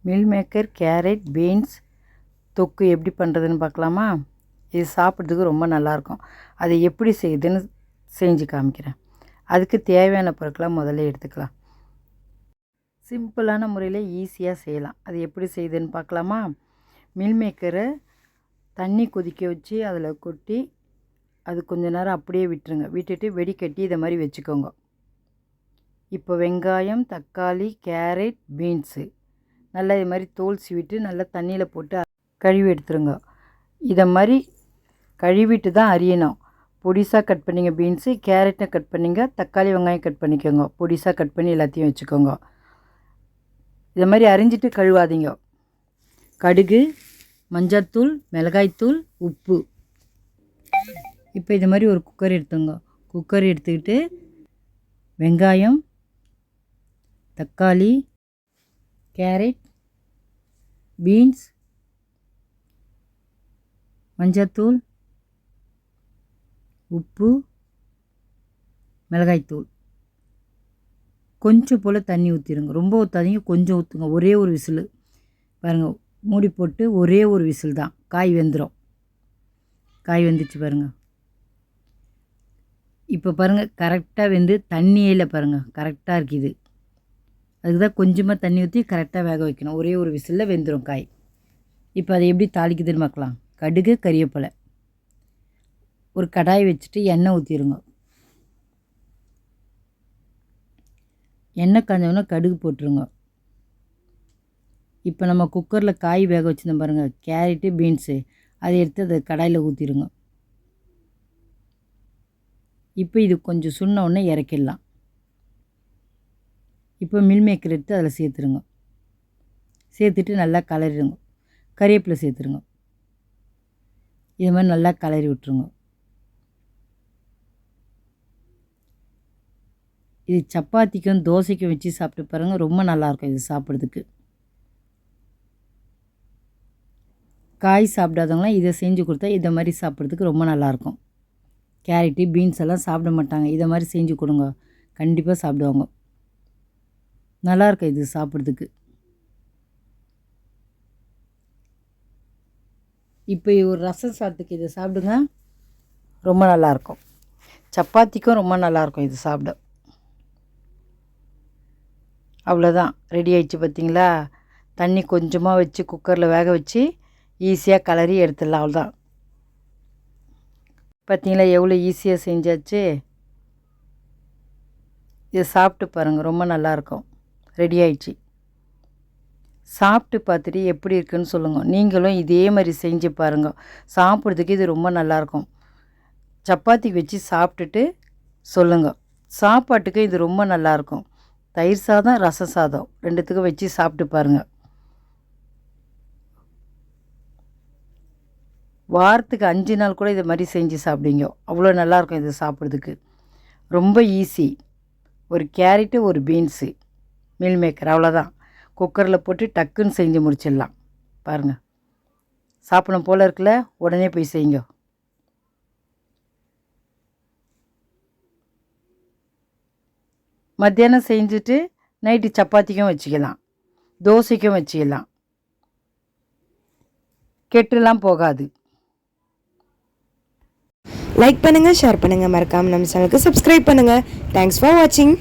Meal maker carrot beans தொக்கு எப்படி பண்ணுறதுன்னு பார்க்கலாமா? இது சாப்பிட்றதுக்கு ரொம்ப நல்லாயிருக்கும். அதை எப்படி செய்யுதுன்னு செஞ்சு காமிக்கிறேன். அதுக்கு தேவையான பொருட்களை முதல்ல எடுத்துக்கலாம். சிம்பிளான முறையில் ஈஸியாக செய்யலாம். அது எப்படி செய்யுதுன்னு பார்க்கலாமா? மில் மேக்கரை தண்ணி கொதிக்க வச்சு அதில் கொட்டி அது கொஞ்ச நேரம் அப்படியே விட்டுருங்க. விட்டுட்டு வெடிக்கட்டி இதை மாதிரி வச்சுக்கோங்க. இப்போ வெங்காயம், தக்காளி, கேரட், பீன்ஸு நல்லா இது மாதிரி தோல் சீவிட்டு நல்லா தண்ணியில் போட்டு கழுவி எடுத்துருங்க. இதை மாதிரி கழுவிட்டு தான் அரியணும். பொடிசாக கட் பண்ணிங்க பீன்ஸு, கேரட்டை கட் பண்ணிங்க, தக்காளி வெங்காயம் கட் பண்ணிக்கோங்க. பொடிசாக கட் பண்ணி எல்லாத்தையும் வச்சுக்கோங்க. இதை மாதிரி அரிஞ்சிட்டு கழுவாதீங்க. கடுகு, மஞ்சள்தூள், மிளகாய்த்தூள், உப்பு. இப்போ இது மாதிரி ஒரு குக்கர் எடுத்துங்க. குக்கர் எடுத்துக்கிட்டு வெங்காயம், தக்காளி, கேரட், பீன்ஸ், மஞ்சள்தூள், உப்பு, மிளகாய்த்தூள் கொஞ்சம் போல் தண்ணி ஊற்றிடுங்க. ரொம்ப ஊற்றாதீங்க, கொஞ்சம் ஊற்றுங்க. ஒரே ஒரு விசில் பாருங்கள், மூடி போட்டு ஒரே ஒரு விசில் தான், காய் வெந்துடும். காய் வெந்துச்சு பாருங்கள். இப்போ பாருங்கள் கரெக்டாக வெந்து தண்ணியில் பாருங்கள் கரெக்டாக இருக்குது. அதுக்கு தான் கொஞ்சமாக தண்ணி ஊற்றி கரெக்டாக வேக வைக்கணும். ஒரே ஒரு விசிலில் வெந்துடும் காய். இப்போ அதை எப்படி தாளிக்குதுன்னு பார்க்கலாம். கடுகு, கறிவேப்பிலை. ஒரு கடாய் வச்சுட்டு எண்ணெய் ஊற்றிடுங்க. எண்ணெய் காஞ்சவொன்னே கடுகு போட்டுருங்க. இப்போ நம்ம குக்கரில் காய் வேக வச்சுருந்தோம் பாருங்கள், கேரட்டு பீன்ஸு, அதை எடுத்து அதை கடாயில் ஊற்றிடுங்க. இப்போ இது கொஞ்சம் சுண்ண உடனே இறக்கிடலாம். இப்போ மில் மேக்கர் எடுத்து அதில் சேர்த்துருங்க. சேர்த்துட்டு நல்லா கலரிடுங்க. கறிவேப்பிலை சேர்த்துருங்க. இது மாதிரி நல்லா கலரி விட்டுருங்க. இது சப்பாத்திக்கும் தோசைக்கும் வச்சு சாப்பிட்டு பாருங்கள், ரொம்ப நல்லாயிருக்கும் இது சாப்பிட்றதுக்கு. காய் சாப்பிடாதவங்களாம் இதை செஞ்சு கொடுத்தா இதை மாதிரி சாப்பிட்றதுக்கு ரொம்ப நல்லாயிருக்கும். கேரட்டு பீன்ஸ் எல்லாம் சாப்பிட மாட்டாங்க, இதை மாதிரி செஞ்சு கொடுங்க, கண்டிப்பாக சாப்பிடுவாங்க. நல்லாயிருக்கும் இது சாப்பிட்றதுக்கு. இப்போ ஒரு ரசம் சாதத்துக்கு இதை சாப்பிடுங்க, ரொம்ப நல்லாயிருக்கும். சப்பாத்திக்கும் ரொம்ப நல்லாயிருக்கும் இது சாப்பிட. அவ்வளோதான், ரெடி ஆயிடுச்சு பார்த்தீங்களா? தண்ணி கொஞ்சமாக வச்சு குக்கரில் வேக வச்சு ஈஸியாக கலரி எடுத்துடலாம். அவ்வளோதான். பார்த்தீங்களா எவ்வளோ ஈஸியாக செஞ்சாச்சு. இதை சாப்பிட்டு பாருங்கள், ரொம்ப நல்லாயிருக்கும். ரெடி ஆயிடுச்சு. சாப்பிட்டு பார்த்துட்டு எப்படி இருக்குன்னு சொல்லுங்கள். நீங்களும் இதே மாதிரி செஞ்சு பாருங்கள். சாப்பிட்றதுக்கு இது ரொம்ப நல்லாயிருக்கும். சப்பாத்தி வச்சு சாப்பிட்டுட்டு சொல்லுங்கள். சாப்பாட்டுக்கு இது ரொம்ப நல்லாயிருக்கும். தயிர் சாதம், ரசம் சாதம் ரெண்டுத்துக்கும் வச்சு சாப்பிட்டு பாருங்கள். வாரத்துக்கு 5 நாள் கூட இதை மாதிரி செஞ்சு சாப்பிடுங்க. அவ்வளோ நல்லாயிருக்கும் இது சாப்பிட்றதுக்கு. ரொம்ப ஈஸி. ஒரு கேரட்டு, ஒரு பீன்ஸு, மில் மேக்கர், அவ்வளோதான். குக்கரில் போட்டு டக்குன்னு செஞ்சு முடிச்சிடலாம். பாருங்கள், சாப்பிடணும் போல் இருக்குல்ல? உடனே போய் செய்யுங்க. மத்தியானம் செஞ்சுட்டு நைட்டு சப்பாத்திக்கும் வச்சுக்கலாம், தோசைக்கும் வச்சுக்கலாம். கெட்டுலாம் போகாது. லைக் பண்ணுங்கள், ஷேர் பண்ணுங்கள், மறக்காமல் நம்ம சேனலுக்கு சப்ஸ்கிரைப் பண்ணுங்கள். தேங்க்ஸ் ஃபார் வாட்சிங்.